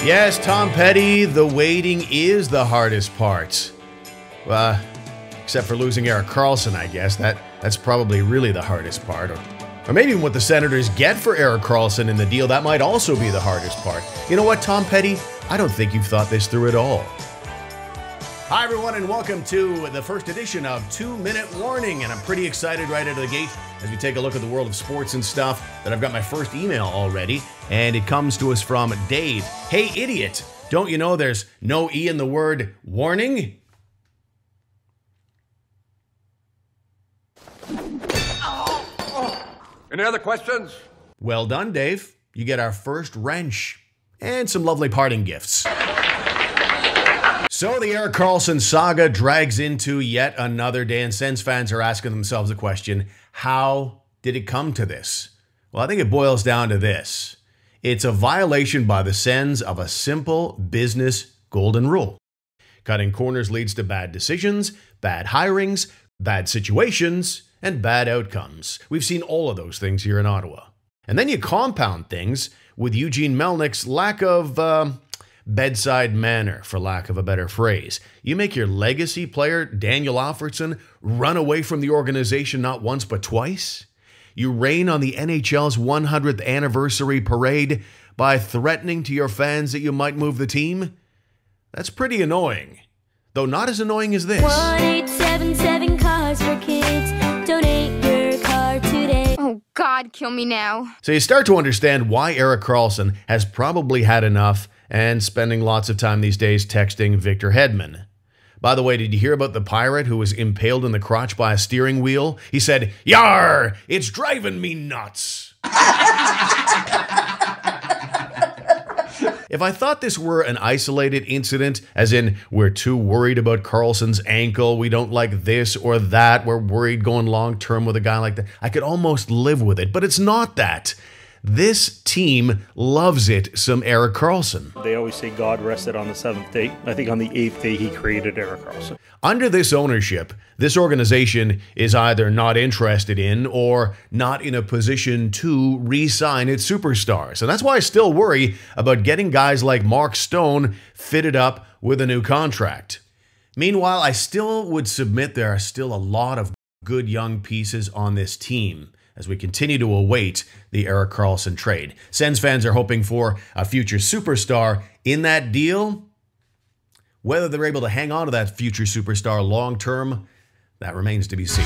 Yes, Tom Petty, the waiting is the hardest part. Except for losing Erik Karlsson, I guess. That's probably really the hardest part. Or maybe even what the Senators get for Erik Karlsson in the deal, that might also be the hardest part. You know what, Tom Petty? I don't think you've thought this through at all. Hi, everyone, and welcome to the first edition of 2 Minute Warning. And I'm pretty excited right out of the gate as we take a look at the world of sports and stuff that I've got my first email already. And it comes to us from Dave. Hey, idiot, don't you know there's no E in the word warning? Any other questions? Well done, Dave. You get our first wrench and some lovely parting gifts. So the Erik Karlsson saga drags into yet another day, and Sens fans are asking themselves the question, how did it come to this? Well, I think it boils down to this. It's a violation by the Sens of a simple business golden rule. Cutting corners leads to bad decisions, bad hirings, bad situations, and bad outcomes. We've seen all of those things here in Ottawa. And then you compound things with Eugene Melnick's lack of bedside manner, for lack of a better phrase. You make your legacy player, Daniel Alfredsson, run away from the organization not once but twice. You rain on the NHL's 100th anniversary parade by threatening to your fans that you might move the team. That's pretty annoying, though not as annoying as this. 1877 Cars for Kids. Donate your car today. Oh, God, kill me now. So you start to understand why Erik Karlsson has probably had enough and spending lots of time these days texting Victor Hedman. By the way, did you hear about the pirate who was impaled in the crotch by a steering wheel? He said, "Yar, it's driving me nuts." If I thought this were an isolated incident, as in we're too worried about Karlsson's ankle, we don't like this or that, we're worried going long-term with a guy like that, I could almost live with it, but it's not that. This team loves it, some Erik Karlsson. They always say God rested on the seventh day. I think on the eighth day he created Erik Karlsson. Under this ownership, this organization is either not interested in or not in a position to re-sign its superstars. And that's why I still worry about getting guys like Mark Stone fitted up with a new contract. Meanwhile, I still would submit there are still a lot of good young pieces on this team as we continue to await the Erik Karlsson trade. Sens fans are hoping for a future superstar in that deal. Whether they're able to hang on to that future superstar long term, that remains to be seen.